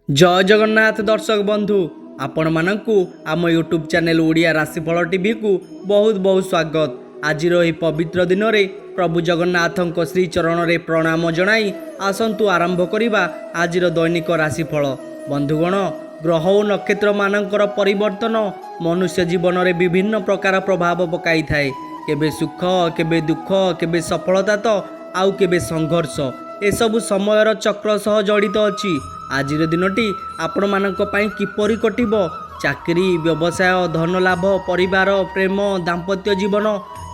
जय जगन्नाथ दर्शक बंधु आपण मानकु आम यूट्यूब चैनल ओडिया राशिफल टीवी को बहुत बहुत स्वागत। आज पवित्र दिन में प्रभु जगन्नाथ श्रीचरण में प्रणाम जनाई आसंतु आरंभ करिबा आज दैनिक राशिफल। बंधुगण, ग्रह और नक्षत्र मानकर परिवर्तन मनुष्य जीवन में विभिन्न प्रकार प्रभाव पकाई थाए। केबे सुख, केबे दुख, केबे सफलता तो आउ केबे संघर्ष, एसबु समयर चक्र सह जड़ित अछि। आज दिनटी आपण मानक पई किपरि कटिब? चाकरी, व्यवसाय, धन लाभ, परिवार, प्रेम, दाम्पत्य जीवन,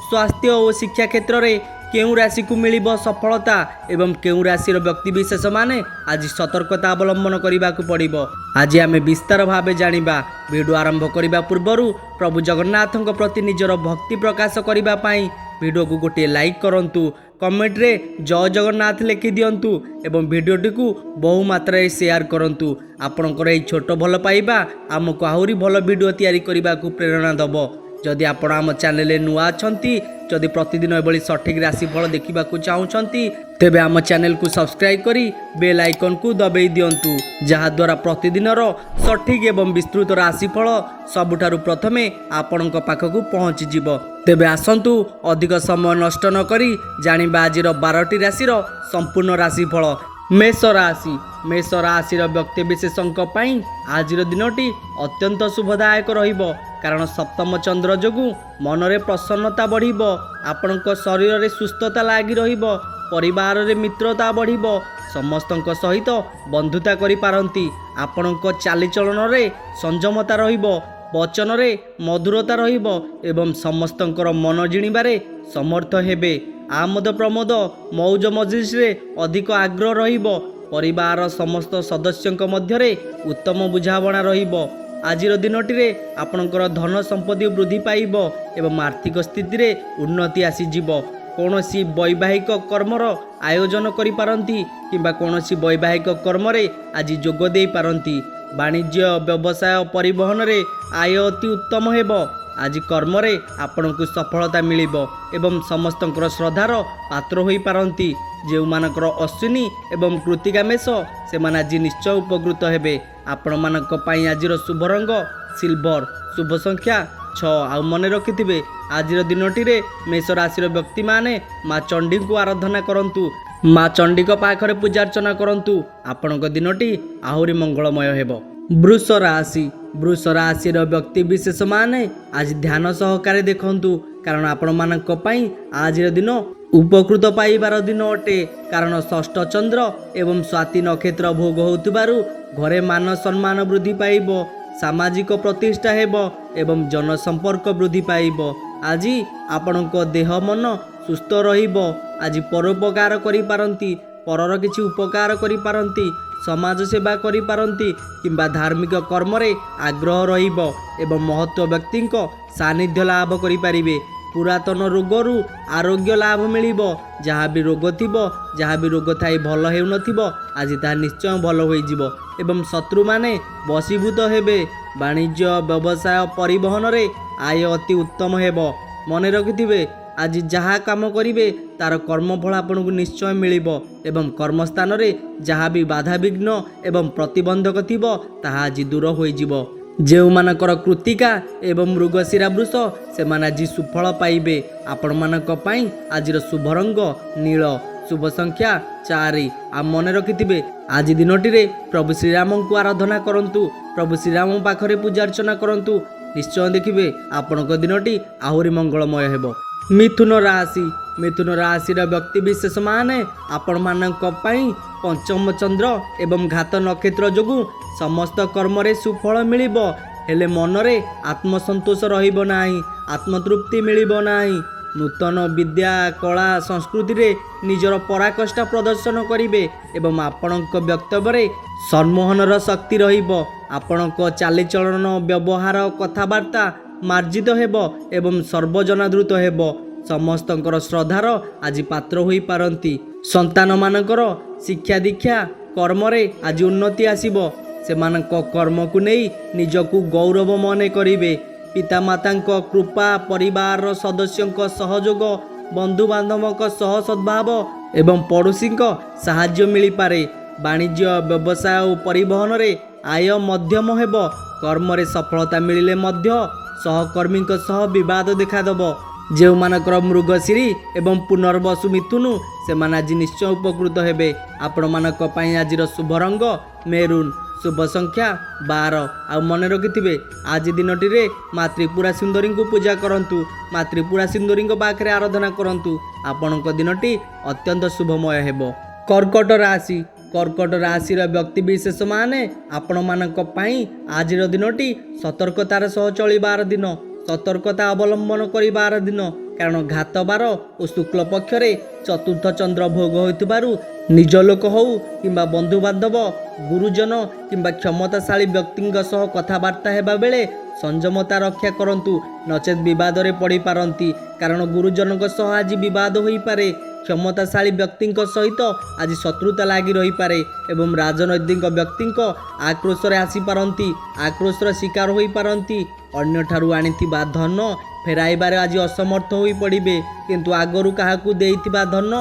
स्वास्थ्य और शिक्षा क्षेत्र में केउं राशि को मिलिब सफलता एवं केउं राशि व्यक्तिविशेष माने आज सतर्कता अवलंबन करने को पड़िब। आज आमे विस्तार भावे जानिबा। वीडियो आरंभ करने पूर्व प्रभु जगन्नाथ प्रति निजर भक्ति प्रकाश करने वीडियो को गोटे लाइक करंतु, कमेंट रे जय जगन्नाथ लिखि दियंतु एवं वीडियोटी को बहु मात्रा शेयर करंतु। आपणकर यह छोट भल पाइबा आमको आहुरी भल वीडियो तैयारी करने को प्रेरणा दब। जदि आपण आम चैनल नुआ छंती, जदि प्रतिदिन एभली सठिक राशिफल देखा चाहूँगी तेबे आम चैनल को सब्सक्राइब करी बेल आइकन को दबाई दियंतु, जहाद्वारा प्रतिदिन सठिक एवं विस्तृत राशिफल सबुठारु प्रथमे आपणक पाखक पहुँची जिवो। तेबे आसंतु अधिक समय नष्ट न करी जानिबा आज 12टी राशि संपूर्ण राशिफल। मेष राशि। मेष राशि व्यक्तिविशेषों आज दिनटी अत्यंत शुभदायक रहिबो, कारण सप्तम चंद्र जोगु मनरे प्रसन्नता बढ़िबो, आपणक शरीर रे सुस्थता लागी रहिबो, परिवार रे मित्रता बढ़िबो, समस्तक सहित बंधुता करि पारंती, आपणक चालीचलन रे संयमता रहिबो, वचन रे मधुरता रहिबो एवं समस्तंकर मन जिणिबारे समर्थ हेबे। आमोद प्रमोद मौज मजलिस रे अधिक आग्रह रहिबो, परिवार समस्त सदस्यंक मध्यरे उत्तम बुझावणा रहिबो। आज दिनटी रे आपणकर धन संपत्ति वृद्धि पाइब एवं आर्थिक स्थिति रे उन्नति आसीजिवो। कौनसी वैवाहिक कर्मर आयोजन करि पारंती किंबा कौनसी वैवाहिक कर्म रे आज जोग देई पारंती। वाणिज्य, व्यवसाय, परिवहन रे आय अति उत्तम हेबो। आज कर्म रे आपणकु सफलता मिलिबो एवं समस्तंकर श्रद्धार पात्र होई पारंती। जो मानकर अश्विनी एवं कृतिका मेष से माने आज निश्चय उपकृत हेबे। आपण मानक पई आजिर शुभ रंग सिल्वर, शुभ संख्या 6। आउ मन रखिथिबे आज दिनटी रे मेष राशि व्यक्ति माने माँ चंडी को आराधना करंतु, माँ चंडी को पाखरे पूजा अर्चना करंतु, आपणक दिनटी आहुरी मंगलमय हेबो। वृष राशि। वृष राशि व्यक्ति विशेष माने आज ध्यान सहकारे देखंतु, कारण आपण मानक पई आज दिन उपकृत पाइबार दिन अटे, कारण षष्ठ चंद्र एवं स्वाति नक्षत्र भोग होतिबारु घरे मान सम्मान वृद्धि पाइब, सामाजिक प्रतिष्ठा हेबो एवं जनसंपर्क वृद्धि पाइब। आज आपणक देह मन सुस्थ रहिबो। आज परोपकार करि पारंती, परर किछि उपकार करि पारंती, समाज सेवा करि पारंती किंबा धार्मिक कर्म रे आग्रह रहिबो एवं महत्व व्यक्तिंक सानिध्य लाभ करि पारिबे। पुरातन रोगरू आरोग्य लाभ मिलिबो। जहाँ भी रोग थिबो, जहाँ भी रोग थाई भल हेउ नथिबो, आज ता निश्चय भल होई जिवो एवं शत्रु माने वशीभूत हेबे। वाणिज्य, व्यवसाय, परिवहन रे आय अति उत्तम हेबो। मने रखिथिबे आज जहाँ काम करिवे तार कर्मफल आपको निश्चय मिलिबो एवं कर्मस्थान रे जहाँ भी बाधा विघ्न एवं प्रतिबंधक थिबो ताहा आज दूर होई जिवो। जो मानकर कृतिका एवं मृगशिरा वृष से माने आज सुफल पाइबे। आपण मानक पई आज शुभ रंग नील, शुभ संख्या 4। आ मन रखिथिबे आज दिनटी रे प्रभु श्रीराम को आराधना करंतु, प्रभु श्रीराम पाखरे पूजा अर्चना करंतु, निश्चय देखिबे आपणक दिनटी आहुरी मंगलमय हेबो। मिथुन राशि। मिथुन राशि व्यक्ति विशेष माने आपण मानक पई पंचम चंद्र एवं घात नक्षत्र जोगु समस्त कर्म रे सुफल मिलिबो, हेले मन रे आत्मसंतोष रहिबो नाही, आत्मतृप्ति मिलिबो नाही। नूतन विद्या, कला, संस्कृति रे निजर पराकाष्ठा प्रदर्शन करिवे एवं आपणक वक्तव्य रे सम्मोहनर शक्ति रहिबो। आपणक चालीचलन, व्यवहार, कथाबार्ता मार्जित हेबो एवं सर्वजनादृत हेबो। समस्तंकर श्रद्धार आज पात्र होई पारंती। संतान मानकर शिक्षा दीक्षा कर्म रे आज उन्नति आसीबो। सेमानक कर्म को नहीं निजकु गौरव मने करिवे। पितामातांक कृपा, परिवार सदस्यंक सहयोग, बंधु बांधवक सह सद्भाव एवं पड़ोसी साहाय्य मिली पारे। ବାଣିଜ୍ୟ ବ୍ୟବସାୟ ଓ ପରିବହନରେ ଆୟ ମଧ୍ୟମ ହେବ। କର୍ମରେ ସଫଳତା ମିଳିଲେ ମଧ୍ୟ ସହକର୍ମୀଙ୍କ ସହ ବିବାଦ ଦେଖାଦେବ। ଯେଉଁମାନଙ୍କର ମୃଗଶିରୀ ଏବଂ ପୁନର୍ବସୁ ମିଥୁନ ସେମାନେ ଆଜି ନିଶ୍ଚୟ ଉପକୃତ ହେବେ। ଆପଣମାନଙ୍କ ପାଇଁ ଆଜିର ଶୁଭ ରଙ୍ଗ ମେରୁନ୍, ଶୁଭ ସଂଖ୍ୟା 12। ଆଉ ମନେ ରଖିଥିବେ ଆଜି ଦିନଟିରେ ମା ତ୍ରିପୁରା ସୁନ୍ଦରୀଙ୍କୁ ପୂଜା କରନ୍ତୁ। ମା ତ୍ରିପୁରା ସୁନ୍ଦରୀଙ୍କ ପାଖରେ ଆରାଧନା କରନ୍ତୁ। ଆପଣଙ୍କ ଦିନଟି ଅତ୍ୟନ୍ତ ଶୁଭମୟ ହେବ। କର୍କଟ ରାଶି। କର୍କଟ ରାଶିର ବ୍ୟକ୍ତିବିଶେଷ ମାନେ ଆପଣମାନଙ୍କ ପାଇଁ ଆଜିର ଦିନଟି ସତର୍କତାର ସହ ଚଳିବାର ଦିନ, ସତର୍କତା ଅବଲମ୍ବନ କରିବାର ଦିନ। କାରଣ ଘାତବାର ଓ ଶୁକ୍ଳ ପକ୍ଷରେ ଚତୁର୍ଥ ଚନ୍ଦ୍ର ଭୋଗ ହୋଇଥିବାରୁ ନିଜ ଲୋକ ହେଉ କିମ୍ବା ବନ୍ଧୁବାନ୍ଧବ, ଗୁରୁଜନ କିମ୍ବା କ୍ଷମତାଶାଳୀ ବ୍ୟକ୍ତିଙ୍କ ସହ କଥାବାର୍ତ୍ତା ହେବା ବେଳେ ସଂଯମତା ରକ୍ଷା କରନ୍ତୁ, ନଚେତ୍ ବିବାଦରେ ପଡ଼ିପାରନ୍ତି। କାରଣ ଗୁରୁଜନଙ୍କ ସହ ଆଜି ବିବାଦ ହୋଇପାରେ। କ୍ଷମତାଶାଳୀ ବ୍ୟକ୍ତିଙ୍କ ସହିତ ଆଜି ଶତ୍ରୁତା ଲାଗି ରହିପାରେ ଏବଂ ରାଜନୈତିକ ବ୍ୟକ୍ତିଙ୍କ ଆକ୍ରୋଶରେ ଆସିପାରନ୍ତି, ଆକ୍ରୋଶର ଶିକାର ହୋଇପାରନ୍ତି। ଅନ୍ୟଠାରୁ ଆଣିଥିବା ଧନ ଫେରାଇବାରେ ଆଜି ଅସମର୍ଥ ହୋଇପଡ଼ିବେ। କିନ୍ତୁ ଆଗରୁ କାହାକୁ ଦେଇଥିବା ଧନ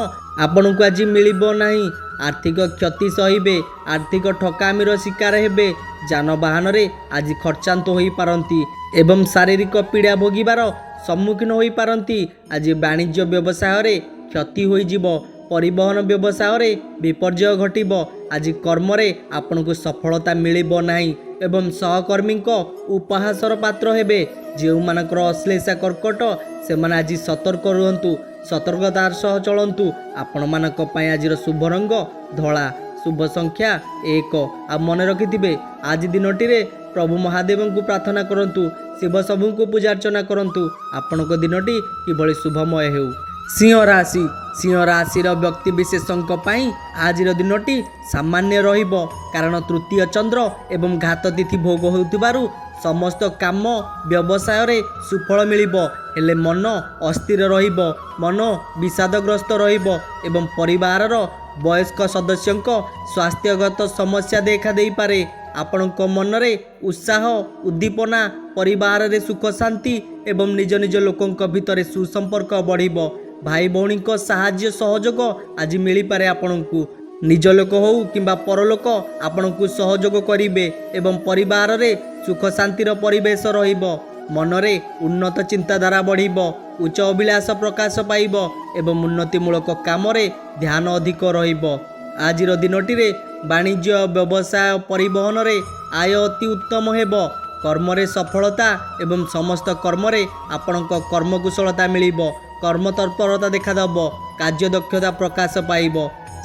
ଆପଣଙ୍କୁ ଆଜି ମିଳିବ ନାହିଁ। ଆର୍ଥିକ କ୍ଷତି ସହିବେ, ଆର୍ଥିକ ଠକାମିର ଶିକାର ହେବେ। ଯାନବାହନରେ ଆଜି ଖର୍ଚ୍ଚାନ୍ତ ହୋଇପାରନ୍ତି ଏବଂ ଶାରୀରିକ ପୀଡ଼ା ଭୋଗିବାର ସମ୍ମୁଖୀନ ହୋଇପାରନ୍ତି। ଆଜି ବାଣିଜ୍ୟ ବ୍ୟବସାୟରେ କ୍ଷତି ହୋଇଯିବ, ପରିବହନ ବ୍ୟବସାୟରେ ବିପର୍ଯ୍ୟୟ ଘଟିବ। ଆଜି କର୍ମରେ ଆପଣଙ୍କୁ ସଫଳତା ମିଳିବ ନାହିଁ ଏବଂ ସହକର୍ମୀଙ୍କ ଉପହାସର ପାତ୍ର ହେବେ। ଯେଉଁମାନଙ୍କର ଅଶ୍ଳେଷା କର୍କଟ ସେମାନେ ଆଜି ସତର୍କ ରୁହନ୍ତୁ, ସତର୍କତାର ସହ ଚଳନ୍ତୁ। ଆପଣମାନଙ୍କ ପାଇଁ ଆଜିର ଶୁଭ ରଙ୍ଗ ଧଳା, ଶୁଭ ସଂଖ୍ୟା 1। ଆଉ ମନେ ରଖିଥିବେ ଆଜି ଦିନଟିରେ ପ୍ରଭୁ ମହାଦେବଙ୍କୁ ପ୍ରାର୍ଥନା କରନ୍ତୁ, ଶିବ ଶମ୍ଭୁଙ୍କୁ ପୂଜାର୍ଚ୍ଚନା କରନ୍ତୁ। ଆପଣଙ୍କ ଦିନଟି କିଭଳି ଶୁଭମୟ ହେଉ। ସିଂହ ରାଶି। ସିଂହ ରାଶିର ବ୍ୟକ୍ତିବିଶେଷଙ୍କ ପାଇଁ ଆଜିର ଦିନଟି ସାମାନ୍ୟ ରହିବ। କାରଣ ତୃତୀୟ ଚନ୍ଦ୍ର ଏବଂ ଘାତ ତିଥି ଭୋଗ ହେଉଥିବାରୁ ସମସ୍ତ କାମ ବ୍ୟବସାୟରେ ସୁଫଳ ମିଳିବ। ହେଲେ ମନ ଅସ୍ଥିର ରହିବ, ମନ ବିଷାଦଗ୍ରସ୍ତ ରହିବ ଏବଂ ପରିବାରର ବୟସ୍କ ସଦସ୍ୟଙ୍କ ସ୍ୱାସ୍ଥ୍ୟଗତ ସମସ୍ୟା ଦେଖାଦେଇପାରେ। ଆପଣଙ୍କ ମନରେ ଉତ୍ସାହ, ଉଦ୍ଦୀପନା, ପରିବାରରେ ସୁଖ ଶାନ୍ତି ଏବଂ ନିଜ ନିଜ ଲୋକଙ୍କ ଭିତରେ ସୁସମ୍ପର୍କ ବଢ଼ିବ। ଭାଇ ଭଉଣୀଙ୍କ ସାହାଯ୍ୟ ସହଯୋଗ ଆଜି ମିଳିପାରେ ଆପଣଙ୍କୁ। ନିଜ ଲୋକ ହେଉ କିମ୍ବା ପରଲୋକ ଆପଣଙ୍କୁ ସହଯୋଗ କରିବେ ଏବଂ ପରିବାରରେ ସୁଖ ଶାନ୍ତିର ପରିବେଶ ରହିବ। ମନରେ ଉନ୍ନତ ଚିନ୍ତାଧାରା ବଢ଼ିବ, ଉଚ୍ଚ ଅଭିଳାଷ ପ୍ରକାଶ ପାଇବ ଏବଂ ଉନ୍ନତିମୂଳକ କାମରେ ଧ୍ୟାନ ଅଧିକ ରହିବ। ଆଜିର ଦିନଟିରେ ବାଣିଜ୍ୟ ବ୍ୟବସାୟ ପରିବହନରେ ଆୟ ଅତି ଉତ୍ତମ ହେବ। କର୍ମରେ ସଫଳତା ଏବଂ ସମସ୍ତ କର୍ମରେ ଆପଣଙ୍କ କର୍ମକୁଶଳତା ମିଳିବ। କର୍ମତତ୍ପରତା ଦେଖାଦେବ, କାର୍ଯ୍ୟଦକ୍ଷତା ପ୍ରକାଶ ପାଇବ।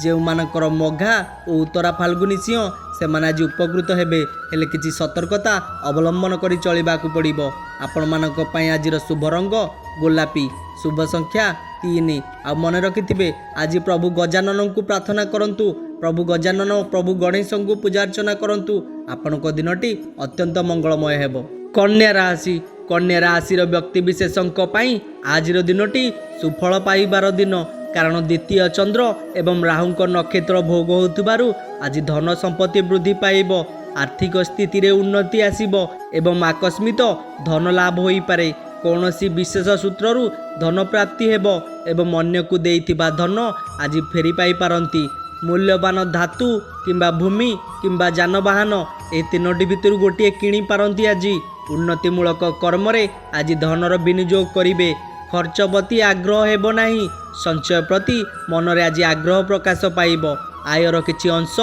ଯେଉଁମାନଙ୍କର ମଘା ଓ ଉତ୍ତରା ଫାଲ୍ଗୁନୀ ସିଂହ ସେମାନେ ଆଜି ଉପକୃତ ହେବେ। ହେଲେ କିଛି ସତର୍କତା ଅବଲମ୍ବନ କରି ଚଳିବାକୁ ପଡ଼ିବ। ଆପଣମାନଙ୍କ ପାଇଁ ଆଜିର ଶୁଭ ରଙ୍ଗ ଗୋଲାପୀ, ଶୁଭ ସଂଖ୍ୟା 3। ଆଉ ମନେ ରଖିଥିବେ ଆଜି ପ୍ରଭୁ ଗଜାନନଙ୍କୁ ପ୍ରାର୍ଥନା କରନ୍ତୁ, ପ୍ରଭୁ ଗଜାନନ ଓ ପ୍ରଭୁ ଗଣେଶଙ୍କୁ ପୂଜାର୍ଚ୍ଚନା କରନ୍ତୁ। ଆପଣଙ୍କ ଦିନଟି ଅତ୍ୟନ୍ତ ମଙ୍ଗଳମୟ ହେବ। କନ୍ୟା ରାଶି। କନ୍ୟା ରାଶିର ବ୍ୟକ୍ତିବିଶେଷଙ୍କ ପାଇଁ ଆଜିର ଦିନଟି ସୁଫଳ ପାଇବାର ଦିନ। କାରଣ ଦ୍ୱିତୀୟ ଚନ୍ଦ୍ର ଏବଂ ରାହୁଙ୍କ ନକ୍ଷତ୍ର ଭୋଗ ହେଉଥିବାରୁ ଆଜି ଧନ ସମ୍ପତ୍ତି ବୃଦ୍ଧି ପାଇବ, ଆର୍ଥିକ ସ୍ଥିତିରେ ଉନ୍ନତି ଆସିବ ଏବଂ ଆକସ୍ମିକ ଧନ ଲାଭ ହୋଇପାରେ। କୌଣସି ବିଶେଷ ସୂତ୍ରରୁ ଧନ ପ୍ରାପ୍ତି ହେବ ଏବଂ ଅନ୍ୟକୁ ଦେଇଥିବା ଧନ ଆଜି ଫେରି ପାଇପାରନ୍ତି। ମୂଲ୍ୟବାନ ଧାତୁ କିମ୍ବା ଭୂମି କିମ୍ବା ଯାନବାହନ ଏହି ତିନୋଟି ଭିତରୁ ଗୋଟିଏ କିଣିପାରନ୍ତି। ଆଜି ଉନ୍ନତିମୂଳକ କର୍ମରେ ଆଜି ଧନର ବିନିଯୋଗ କରିବେ। ଖର୍ଚ୍ଚ ପ୍ରତି ଆଗ୍ରହ ହେବ ନାହିଁ, ସଞ୍ଚୟ ପ୍ରତି ମନରେ ଆଜି ଆଗ୍ରହ ପ୍ରକାଶ ପାଇବ। ଆୟର କିଛି ଅଂଶ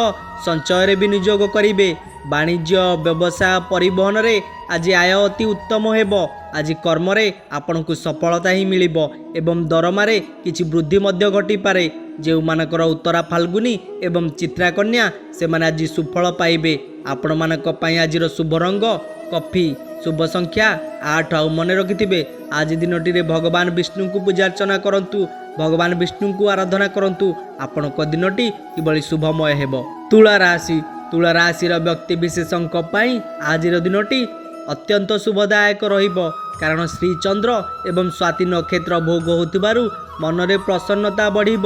ସଞ୍ଚୟରେ ବିନିଯୋଗ କରିବେ। ବାଣିଜ୍ୟ ବ୍ୟବସାୟ ପରିବହନରେ ଆଜି ଆୟ ଅତି ଉତ୍ତମ ହେବ। ଆଜି କର୍ମରେ ଆପଣଙ୍କୁ ସଫଳତା ହିଁ ମିଳିବ ଏବଂ ଦରମାରେ କିଛି ବୃଦ୍ଧି ମଧ୍ୟ ଘଟିପାରେ। ଯେଉଁମାନଙ୍କର ଉତ୍ତରା ଫାଲ୍ଗୁନୀ ଏବଂ ଚିତ୍ରା କନ୍ୟା ସେମାନେ ଆଜି ସୁଫଳ ପାଇବେ। ଆପଣମାନଙ୍କ ପାଇଁ ଆଜିର ଶୁଭ ରଙ୍ଗ କଫି, ଶୁଭ ସଂଖ୍ୟା 8। ଆଉ ମନେ ରଖିଥିବେ ଆଜି ଦିନଟିରେ ଭଗବାନ ବିଷ୍ଣୁଙ୍କୁ ପୂଜାର୍ଚ୍ଚନା କରନ୍ତୁ, ଭଗବାନ ବିଷ୍ଣୁଙ୍କୁ ଆରାଧନା କରନ୍ତୁ। ଆପଣଙ୍କ ଦିନଟି କିଭଳି ଶୁଭମୟ ହେବ। ତୁଳା ରାଶି। ତୁଳା ରାଶିର ବ୍ୟକ୍ତିବିଶେଷଙ୍କ ପାଇଁ ଆଜିର ଦିନଟି ଅତ୍ୟନ୍ତ ଶୁଭଦାୟକ ରହିବ। କାରଣ ଶ୍ରୀଚନ୍ଦ୍ର ଏବଂ ସ୍ୱାତି ନକ୍ଷତ୍ର ଭୋଗ ହେଉଥିବାରୁ ମନରେ ପ୍ରସନ୍ନତା ବଢ଼ିବ,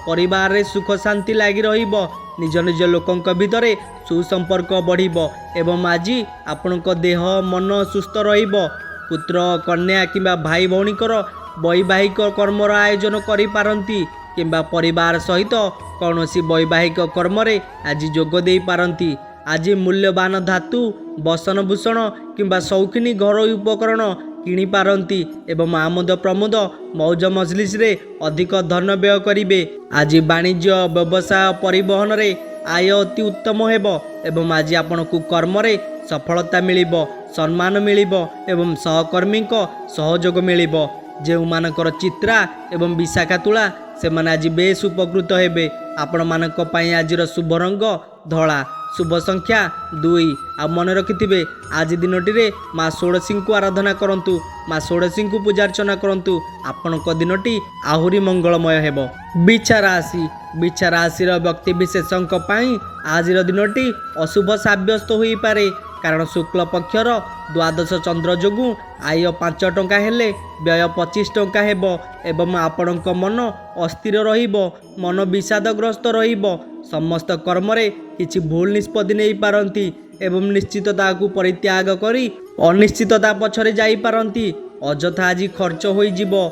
ପରିବାରରେ ସୁଖ ଶାନ୍ତି ଲାଗି ରହିବ, ନିଜ ନିଜ ଲୋକଙ୍କ ଭିତରେ ସୁସମ୍ପର୍କ ବଢ଼ିବ ଏବଂ ଆଜି ଆପଣଙ୍କ ଦେହ ମନ ସୁସ୍ଥ ରହିବ। ପୁତ୍ର, କନ୍ୟା କିମ୍ବା ଭାଇ ଭଉଣୀଙ୍କର ବୈବାହିକ କର୍ମର ଆୟୋଜନ କରିପାରନ୍ତି। किंबा परिवार सहित कौनसी वैवाहिक कर्म रे आज जोग दे पारंती। आज मूल्यवान धातु बसनभूषण किंबा शौखिनी घरोई उपकरण किणी पारंती एवं आमोद प्रमोद मौज मजलिस रे अधिक धन व्यय करिवे। आज वाणिज्य व्यवसाय परिवहन रे आय अति उत्तम हेबो एवं आज आपनकु कर्म रे सफलता मिलिबो, सम्मान मिलिबो एवं सहकर्मी को सहयोग मिलिबो। जेउ मानकर चित्रा एवं विशाखा तुला से माने आज बेस उपकृत हेबे। आपण मानक पई आजिर शुभ रंग धला, शुभ संख्या 2। आ मन रखिथिबे आज दिनटी रे माँ षोडशी को आराधना करंतु, माँ षोडशी को पूजार्चना करंतु। आपणक दिनटी आहुरी मंगलमय हेबो। बिछा राशिर व्यक्ति विशेषक पई आजिर दिनटी अशुभ साब्यस्त होई पारे। कारण शुक्ल पक्षर द्वादश चंद्र जोगु आय 5 टंका हेले व्यय 25 टंका हेबो एवं आपणक मन अस्थिर रहिबो, मन विषादग्रस्त रहिबो। समस्त कर्म रे किछि भूल निष्पत्ति नहीं पारंती एवं निश्चितता को परित्याग करी अनिश्चितता पछरे जाई पारंती। अजथा आज खर्च होई जिवो,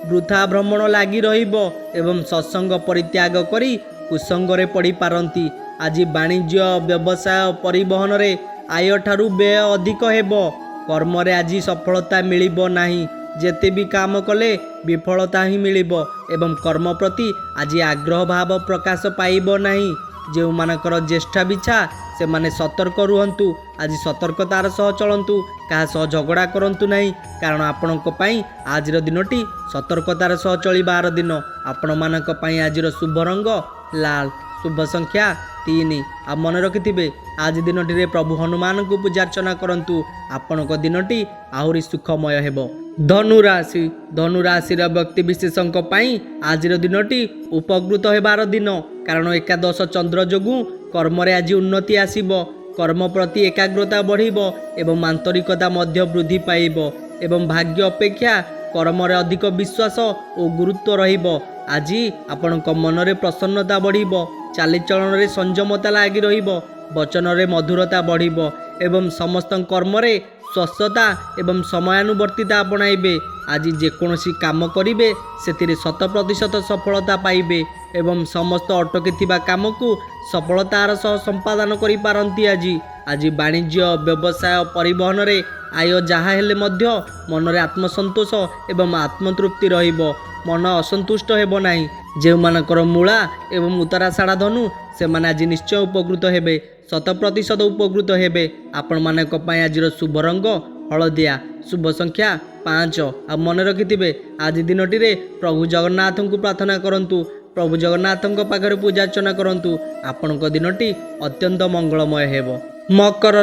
वृथा भ्रमण लागी रहिबो एवं सत्संग परित्याग करी कुसंग रे पड़ी पारंती। आज वाणिज्य व्यवसाय परिवहन रे आय ठारू व्यय अधिक हेबो। कर्म रे आज सफलता मिलिबो नाही, जेते भी काम कले विफलता ही मिलिबो एवं कर्म प्रति आज आग्रह भाव प्रकाश पाइबो नाही। जो मानकर ज्येष्ठा बिछा से माने सतर्क रुहंतु। आज सतर्कतार सह चलंतु, कहा सह झगड़ा करंतु नाही। कारण आपणक पई आजिर दिनटी सतर्कतार सह चलिबार दिन। आपण मानक पई आजिर शुभ रंग लाल, शुभ संख्या 3। आ मन रखिथिबे आज दिनटी रे प्रभु हनुमान को पूजार्चना करंतु। आपणक दिनटी आहुरी सुखमय हेबो। धनु राशिर व्यक्ति विशेषक पई आजिर दिनटी उपकृत हेबार दिन। कारण एकादश चंद्र जोगु कर्म रे आज उन्नति आसीबो, कर्म प्रति एकाग्रता बढ़िबो एवं आंतरिकता मध्य वृद्धि पाइबो एवं भाग्य अपेक्षा कर्म रे अधिक विश्वास और गुरुत्व रहिबो। आज आपणक मन रे प्रसन्नता बढ़िबो, चालीचलन रे संयमता लागि रहिबो, वचन रे मधुरता बढ़िबो एवं समस्त कर्म रे स्वस्थता एवं समयानुवर्तिता अपनाइबे। आज जेकोसी काम करिवे सेतिरे 100% सफलता पाइबे एवं समस्त अटकी काम को सफलतार सह संपादन करि पारंती। आज वाणिज्य व्यवसाय परिवहन रे आय जहा हेले मध्य मन रे आत्मसंतोष एवं आत्मतृप्ति रहिबो, मन असंतुष्ट हेबो नाही। जे मानकर मूला एवं उत्तराषाढ़ धनु से माने आज निश्चय उपकृत हेबे, 100% उपकृत हेबे। आपण मानक पई आजिर शुभ रंग हलदिया, शुभ संख्या 5। आ मन रखिथिबे आज दिनटी रे प्रभु जगन्नाथ को प्रार्थना करंतु, प्रभु जगन्नाथ पाखरे पूजार्चना करंतु। आपणक दिनटी अत्यंत मंगलमय हेबो। मकर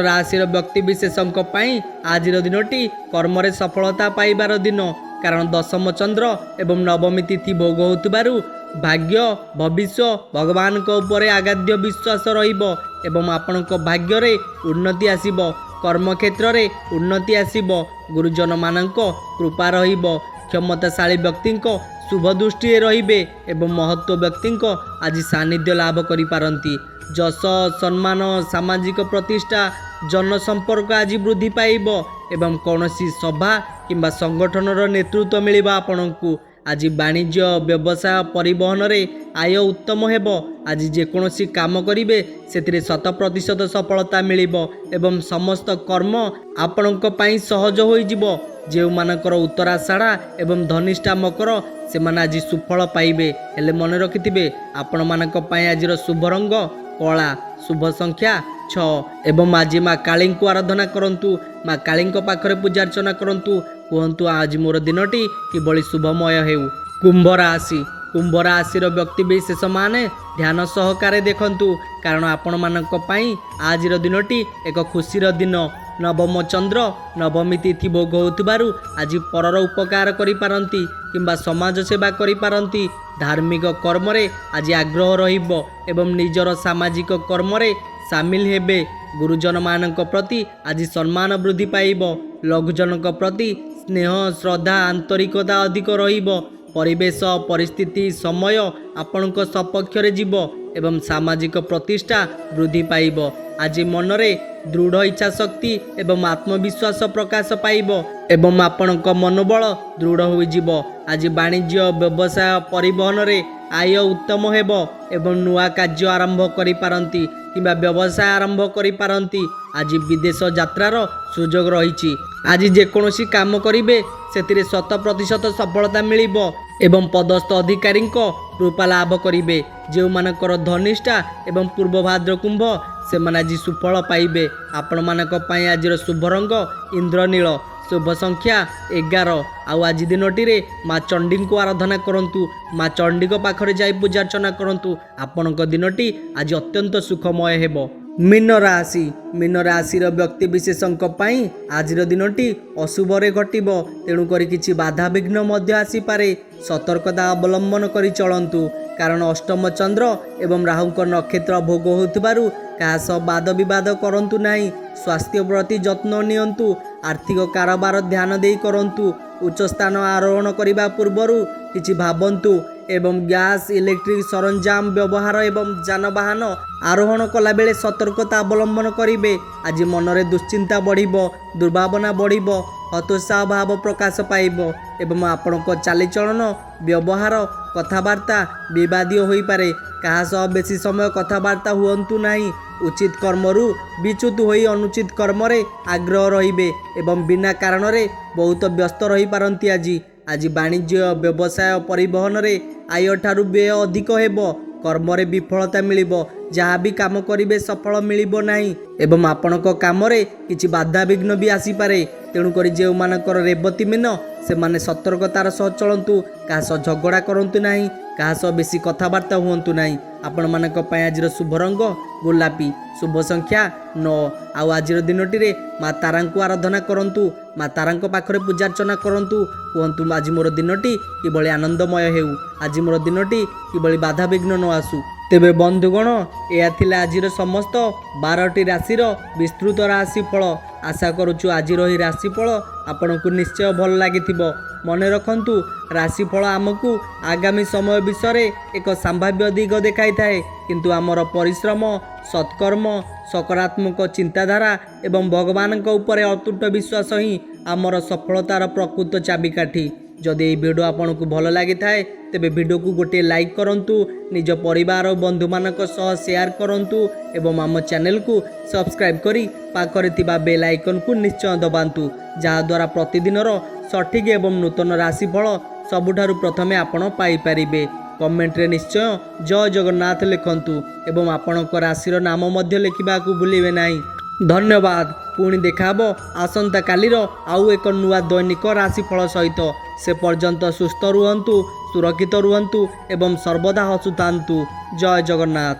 राशिर व्यक्ति विशेषक पई आजिर दिनटी कर्म रे सफलता पाइबार दिन। कारण दशम चंद्र एवं नवमी तिथि भोग होतबारु भाग्य भविष्य भगवान को ऊपर आगाध्य विश्वास रहिबो एवं आपणक भाग्य रे उन्नति आसीबो, कर्म क्षेत्र रे उन्नति आसीबो, गुरुजन मानक कृपा रहिबो, क्षमताशाली व्यक्ति को शुभ दृष्टि रहिबे एवं महत्व व्यक्ति को आज सानिध्य लाभ करि पारंती। जस सम्मान सामाजिक प्रतिष्ठा जन संपर्क आज वृद्धि पाइबो एवं कौनसी सभा किंबा संगठनर नेतृत्व मिलिबा आपनकु। आज वाणिज्य व्यवसाय परिवहन रे आय उत्तम हेबो। आज जेकोसी काम करिवे सेतिरे 100% सफलता मिलिबो एवं समस्त कर्म आपणक पई सहज होई जिवो। जे मानकर उत्तराषाढ़ एवं धनिष्ठा मकर से माने आज सुफल पाइबे। हेले मन रखिथिबे आपण मानक पई आजिर शुभ रंग कला, शुभ संख्या 6 एवं आज माँ काली को आराधना करंतु, माँ काली पाखरे पूजार्चना करंतु। कहतु आज मोर दिनटी किभली शुभमय हेउ। कुंभ राशिर व्यक्ति विशेष माने ध्यान सहकारे देखंतु। कारण आपण मानक पई आजिर दिनटी एक खुशीर दिन। नवम चंद्र नवमी तिथि भोग होतबारु आज परर उपकार करि पारंती किंबा समाज सेवा करि पारंती। धार्मिक कर्म रे आज आग्रह रहिबो एवं निजर सामाजिक कर्म रे सामिल हेबे। गुरुजन मानक प्रति आज सम्मान वृद्धि पाइबो। लघुजनक प्रति स्नेह श्रद्धा आंतरिकता अधिक रहिबो। परिवेश परिस्थिति समय आपणक सपक्ष रे जीवो एवं सामाजिक प्रतिष्ठा वृद्धि पाइबो। ଆଜି ମନରେ ଦୃଢ଼ ଇଚ୍ଛା ଶକ୍ତି ଏବଂ ଆତ୍ମବିଶ୍ୱାସ ପ୍ରକାଶ ପାଇବ ଏବଂ ଆପଣଙ୍କ ମନୋବଳ ଦୃଢ଼ ହୋଇଯିବ। ଆଜି ବାଣିଜ୍ୟ, ବ୍ୟବସାୟ, ପରିବହନରେ ଆୟ ଉତ୍ତମ ହେବ ଏବଂ ନୂଆ କାର୍ଯ୍ୟ ଆରମ୍ଭ କରିପାରନ୍ତି କିମ୍ବା ବ୍ୟବସାୟ ଆରମ୍ଭ କରିପାରନ୍ତି। ଆଜି ବିଦେଶ ଯାତ୍ରାର ସୁଯୋଗ ରହିଛି। ଆଜି ଯେକୌଣସି କାମ କରିବେ ସେଥିରେ 100% ସଫଳତା ମିଳିବ ଏବଂ ପଦସ୍ଥ ଅଧିକାରୀଙ୍କ କୃପା ଲାଭ କରିବେ। ଯେଉଁମାନଙ୍କର ଧନିଷ୍ଠା ଏବଂ ପୂର୍ବ ଭାଦ୍ର କୁମ୍ଭ ସେମାନେ ଆଜି ସୁଫଳ ପାଇବେ। ଆପଣମାନଙ୍କ ପାଇଁ ଆଜିର ଶୁଭ ରଙ୍ଗ ଇନ୍ଦ୍ରନୀଳ, ଶୁଭ ସଂଖ୍ୟା 11। ଆଉ ଆଜି ଦିନଟିରେ ମା ଚଣ୍ଡୀଙ୍କୁ ଆରାଧନା କରନ୍ତୁ। ମା ଚଣ୍ଡୀଙ୍କ ପାଖରେ ଯାଇ ପୂଜାର୍ଚ୍ଚନା କରନ୍ତୁ। ଆପଣଙ୍କ ଦିନଟି ଆଜି ଅତ୍ୟନ୍ତ ସୁଖମୟ ହେବ। ମୀନ ରାଶି, ମୀନ ରାଶିର ବ୍ୟକ୍ତିବିଶେଷଙ୍କ ପାଇଁ ଆଜିର ଦିନଟି ଅଶୁଭରେ ଘଟିବ। ତେଣୁକରି କିଛି ବାଧାବିଘ୍ନ ମଧ୍ୟ ଆସିପାରେ। ସତର୍କତା ଅବଲମ୍ବନ କରି ଚଳନ୍ତୁ, କାରଣ ଅଷ୍ଟମ ଚନ୍ଦ୍ର ଏବଂ ରାହୁଙ୍କ ନକ୍ଷତ୍ର ଭୋଗ ହେଉଥିବାରୁ କାହା ସହ ବାଦ ବିବାଦ କରନ୍ତୁ ନାହିଁ। ସ୍ୱାସ୍ଥ୍ୟ ପ୍ରତି ଯତ୍ନ ନିଅନ୍ତୁ। ଆର୍ଥିକ କାରବାର ଧ୍ୟାନ ଦେଇ କରନ୍ତୁ। ଉଚ୍ଚ ସ୍ଥାନ ଆରୋହଣ କରିବା ପୂର୍ବରୁ କିଛି ଭାବନ୍ତୁ ଏବଂ ଗ୍ୟାସ୍, ଇଲେକ୍ଟ୍ରିକ୍ ସରଞ୍ଜାମ ବ୍ୟବହାର ଏବଂ ଯାନବାହନ ଆରୋହଣ କଲାବେଳେ ସତର୍କତା ଅବଲମ୍ବନ କରିବେ। ଆଜି ମନରେ ଦୁଶ୍ଚିନ୍ତା ବଢ଼ିବ, ଦୁର୍ଭାବନା ବଢ଼ିବ, ହତୋତ୍ସାହ ଭାବ ପ୍ରକାଶ ପାଇବ ଏବଂ ଆପଣଙ୍କ ଚାଲିଚଳନ, ବ୍ୟବହାର, କଥାବାର୍ତ୍ତା ବିବାଦୀୟ ହୋଇପାରେ। କାହା ସହ ବେଶୀ ସମୟ କଥାବାର୍ତ୍ତା ହୁଅନ୍ତୁ ନାହିଁ। ଉଚିତ କର୍ମରୁ ବିଚ୍ୟୁତ ହୋଇ ଅନୁଚିତ କର୍ମରେ ଆଗ୍ରହ ରହିବେ ଏବଂ ବିନା କାରଣରେ ବହୁତ ବ୍ୟସ୍ତ ରହିପାରନ୍ତି। ଆଜି ବାଣିଜ୍ୟ, ବ୍ୟବସାୟ, ପରିବହନରେ ଆୟ ଠାରୁ ବ୍ୟୟ ଅଧିକ ହେବ। କର୍ମରେ ବିଫଳତା ମିଳିବ। ଯାହା ବି କାମ କରିବେ ସଫଳ ମିଳିବ ନାହିଁ ଏବଂ ଆପଣଙ୍କ କାମରେ କିଛି ବାଧାବିଘ୍ନ ବି ଆସିପାରେ। ତେଣୁକରି ଯେଉଁମାନଙ୍କର ରେବତୀ ମୀନ ସେମାନେ ସତର୍କତାର ସହ ଚଳନ୍ତୁ। କାହା ସହ ଝଗଡ଼ା କରନ୍ତୁ ନାହିଁ। କାହା ସହ ବେଶୀ କଥାବାର୍ତ୍ତା ହୁଅନ୍ତୁ ନାହିଁ। ଆପଣମାନଙ୍କ ପାଇଁ ଆଜିର ଶୁଭ ରଙ୍ଗ ଗୋଲାପୀ, ଶୁଭ ସଂଖ୍ୟା 9। ଆଉ ଆଜିର ଦିନଟିରେ ମା ତାରାଙ୍କୁ ଆରାଧନା କରନ୍ତୁ। ମା ତାରାଙ୍କ ପାଖରେ ପୂଜାର୍ଚ୍ଚନା କରନ୍ତୁ। କୁହନ୍ତୁ, ଆଜି ମୋର ଦିନଟି କିଭଳି ଆନନ୍ଦମୟ ହେଉ, ଆଜି ମୋର ଦିନଟି କିଭଳି ବାଧାବିଘ୍ନ ନ ଆସୁ। ତେବେ ବନ୍ଧୁଗଣ, ଏହା ଥିଲା ଆଜିର ସମସ୍ତ 12ଟି ରାଶିର ବିସ୍ତୃତ ରାଶିଫଳ। ଆଶା କରୁଛୁ ଆଜିର ଏହି ରାଶିଫଳ ଆପଣଙ୍କୁ ନିଶ୍ଚୟ ଭଲ ଲାଗିଥିବ। ମନେ ରଖନ୍ତୁ, ରାଶିଫଳ ଆମକୁ ଆଗାମୀ ସମୟ ବିଷୟରେ ଏକ ସମ୍ଭାବ୍ୟ ଦିଗ ଦେଖାଇଥାଏ, କିନ୍ତୁ ଆମର ପରିଶ୍ରମ, ସତ୍କର୍ମ, ସକାରାତ୍ମକ ଚିନ୍ତାଧାରା ଏବଂ ଭଗବାନଙ୍କ ଉପରେ ଅତୁଟ ବିଶ୍ୱାସ ହିଁ ଆମର ସଫଳତାର ପ୍ରକୃତ ଚାବିକାଠି। ଯଦି ଏହି ଭିଡ଼ିଓ ଆପଣଙ୍କୁ ଭଲ ଲାଗିଥାଏ ତେବେ ଭିଡ଼ିଓକୁ ଗୋଟିଏ ଲାଇକ୍ କରନ୍ତୁ, ନିଜ ପରିବାର ଓ ବନ୍ଧୁମାନଙ୍କ ସହ ସେୟାର କରନ୍ତୁ ଏବଂ ଆମ ଚ୍ୟାନେଲକୁ ସବସ୍କ୍ରାଇବ୍ କରି ପାଖରେ ଥିବା ବେଲ୍ ଆଇକନ୍କୁ ନିଶ୍ଚୟ ଦବାନ୍ତୁ, ଯାହାଦ୍ୱାରା ପ୍ରତିଦିନର ସଠିକ୍ ଏବଂ ନୂତନ ରାଶିଫଳ ସବୁଠାରୁ ପ୍ରଥମେ ଆପଣ ପାଇପାରିବେ। କମେଣ୍ଟରେ ନିଶ୍ଚୟ ଜୟ ଜଗନ୍ନାଥ ଲେଖନ୍ତୁ ଏବଂ ଆପଣଙ୍କ ରାଶିର ନାମ ମଧ୍ୟ ଲେଖିବାକୁ ଭୁଲିବେ ନାହିଁ। ଧନ୍ୟବାଦ। ପୁଣି ଦେଖାହେବ ଆସନ୍ତାକାଲିର ଆଉ ଏକ ନୂଆ ଦୈନିକ ରାଶିଫଳ ସହିତ। ସେ ପର୍ଯ୍ୟନ୍ତ ସୁସ୍ଥ ରୁହନ୍ତୁ, ସୁରକ୍ଷିତ ରୁହନ୍ତୁ ଏବଂ ସର୍ବଦା ହସୁଥାନ୍ତୁ। ଜୟ ଜଗନ୍ନାଥ।